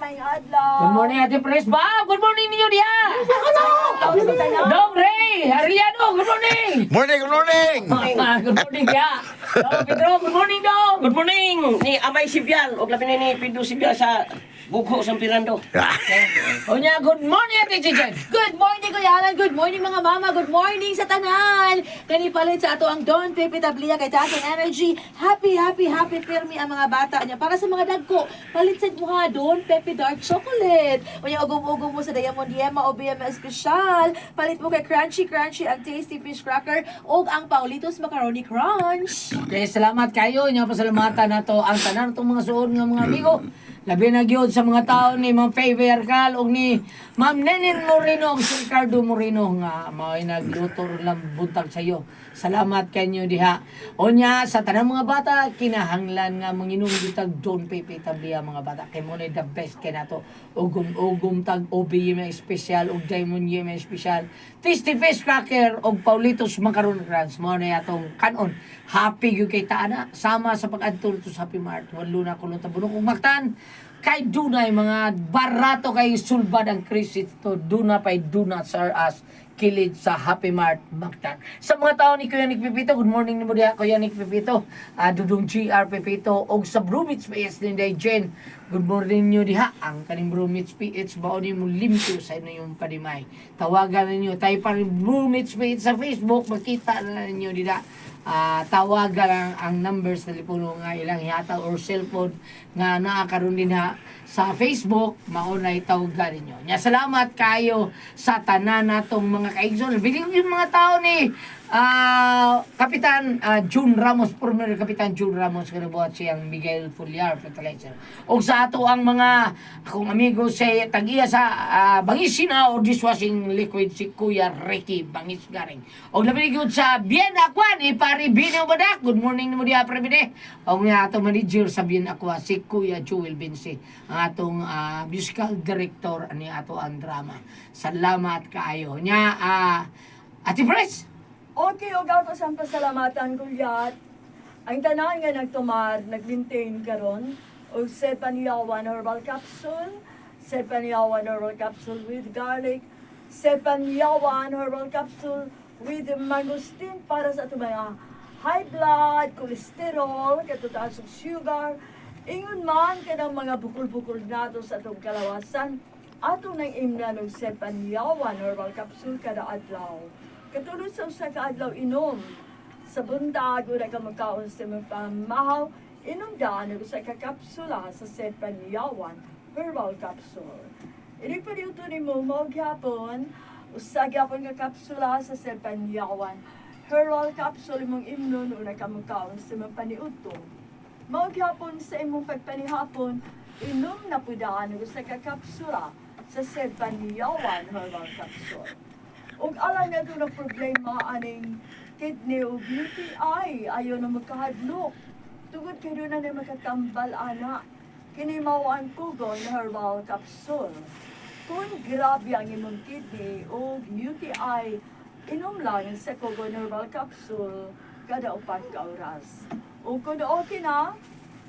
Maayong adlaw. Good morning, Ate Pres. Ba, good morning ninyo diha. Dong Ray, Ariano, good morning. Morning, good morning! Good morning ya. Dong Pedro, good morning dong. Good morning ni Amay Sibyal o labi ni Pedro Sibyal sa Bugho sa Pirando. Onya, good morning, Ate Chichen. Good morning, Kuya Alan. Good morning, mga mama. Good morning sa tanan. Kani palit sa ato ang Don Pepe Tablia kay Tasan Energy. Happy pirmi ang mga bata niya. Para sa mga dagko, palit sa mga Don Pepe Dark Chocolate. Unya, ugong-ugong mo sa Diamond Yema o BMA Special. Palit mo kay Crunchy ang Tasty Fish Cracker o ang Paulitos Macaroni Crunch. Okay, salamat kayo. Nya pasalamatan nato ang tanan itong mga suod nga mga amigo. Labi na gyud sa mga tao ni Ma'am Faye Arcal og ni Ma'am Nenin Moreno ug si Ricardo Moreno nga mao'y nagluto lang buntag sa iyo. Salamat kanyo diha. Onya sa tanang mga bata kinahanglan nga manginom gitag Don Pepe Tablia mga bata kay mo the best kay nato. Ugom tag OBM special ug Diamond Yema special. Tasty Fish Cracker ug Paulitos Macaron Crunch mo na atong kanon. Happy gyud kay taana sama sa pag-adto sa Happy Mart. Walo na kuno tabunok ug magtan kay dunay mga barato kay sulbad ang krisit to duna pay duna sir as kilid sa Happy Mart Mactan. Sa mga tao ni Kuya Nick Pepito, good morning ni mo diha Kuya Nick Pepito, Dudong GR Pepito og sa Bromits PS ni Day Jen. Good morning niyo diha ang kaning Bromits PH bao ni mo limpyo sa inyo yung padimay. Tawagan ninyo tay pa Bromits PH sa Facebook, makita na ninyo diha. Tawagan ang number sa telepono nga ilang hiyata or cellphone nga naa karon din ha sa Facebook maunay tawagan ninyo. Nya salamat kayo sa tanan natong mga kaigsoon. Biling yung mga tao ni Kapitan June Ramos, former Kapitan June Ramos kanabuhat siyang Miguel Fuliar Fertilizer. O sa ato ang mga akong amigo sa tagiya sa Bangisina o dishwashing liquid si Kuya Ricky Bangis Garing. O labi gyud sa Bien Aqua ni Pari Bino Badak. Good morning ni mo diha Pare Bine. O nga atong manager sa Bien Aqua si Kuya Joel Bensi, ang atong musical director ani ato ang drama. Salamat kaayo. Nya Ate Pres. Okay, og ako sa pasalamatan kulyat. Ang tanan nga nagtumar, nag-maintain karon og Sepaniawan herbal capsule, Sepaniawan herbal capsule with garlic, Sepaniawan herbal capsule with mangosteen para sa ato mga high blood, cholesterol, katutaas og sugar, ingon man kanang mga bukol-bukol nato sa atong kalawasan, atong nang imnan og Sepaniawan herbal capsule kada adlaw. Katulad sa usa ka adlaw inom. Sa buntag, wala ka magkaon sa mga pamahaw, inom daan ang usa ka kapsula sa Sepaniawan herbal capsule. Ini pa rin ito ni mo magyapon, usa gyapon nga kapsula sa Sepaniawan herbal capsule imong imnon una ka magkaon sa mga paniudto. Magyapon sa imong pagpanihapon, inom na po daan ang usa ka kapsula sa Sepaniawan herbal capsule. Ug alang na doon ang problema aning kidney o UTI, ayaw na magkahadlok. Tugod kayo na makatambal ana. Kini mao ang Kugon herbal capsule. Kung grabe ang imong kidney o UTI, inom lang sa Kugon herbal capsule kada upat ka oras. O kung okay na,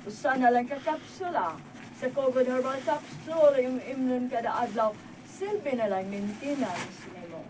usa na lang ka kapsula. Sa Kugon herbal capsule, yung imnon kada adlaw, silbi na lang maintenance nimo.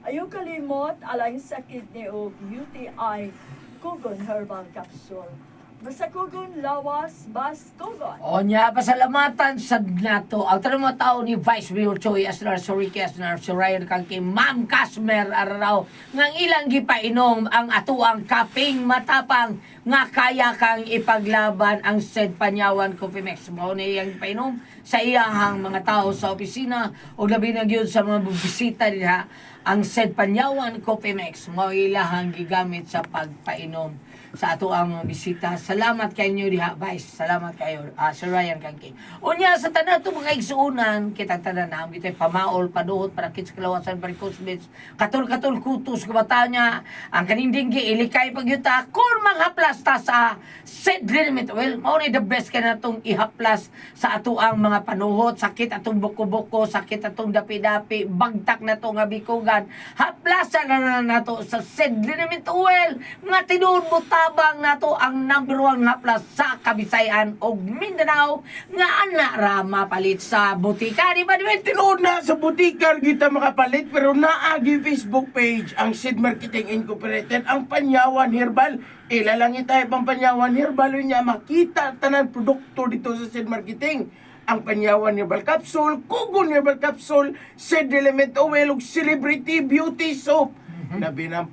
Ayaw kalimot, alang sa kidney o UTI, Kugon Herbal Capsule. Basta Kugon, lawas, bas, Kugon. Onya, pasalamatan sa nato. Ang tanong mga tao ni Vice Mayor Choi Asnar, Soriki Asnar, si Ryan Kangki, Ma'am Kasmer Araraw, ngang ilang gipainom ang atuang kaping matapang nga kaya kang ipaglaban ang said Panyawan Coffee Mix. Mao na iyang painom sa iyahang mga tao sa opisina o labi na gyud sa mga bisita diha. Ang said Panyawan Coffee Mix mao ilahang gigamit sa pagpainom sa ato ang mga bisita. Salamat kayo diha, Vice. Salamat kayo, Sir Ryan Kangki. Unya sa tanan to mga igsuunan, kitang tanan na kita pamaol, paduhot, para kits kalawasan, para kusbits, katul kutos, kabataan niya, ang kanindinggi, ilikay pagyuta, kung maghaplas ta sa said limit, well, mao ni the best ka na itong ihaplas sa ato ang mga panuhot, sakit atong buko-buko, sakit atong dapi-dapi, bagtak na to nga bikugan, haplasan na nato sa said limit oil, nga tinuod mo ta tabang nato ang number 1 haplas sa Kabisayan o Mindanao nga ana ra mapalit sa butika, di ba? Tinuod na sa butikar kita makapalit pero naagi Facebook page ang Seed Marketing Incorporated ang Panyawan Herbal. Ilalangit tayo pang Panyawan Herbal niya makita tanan produkto dito sa Seed Marketing. Ang Panyawan Herbal Capsule, Kugon Herbal Capsule, Seed Element Oil ug Celebrity Beauty Soap. Labi na ang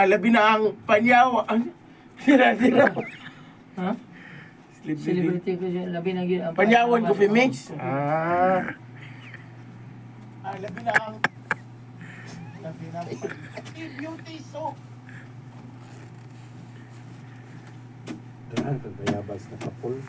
labi na ang Panyaw ang tira-tira. Ha? Celebrity ko siya, labi na gyud ang Panyawan Coffee Mix. Labi na ang beauty soap. Kailangan kang kayabas na kapul.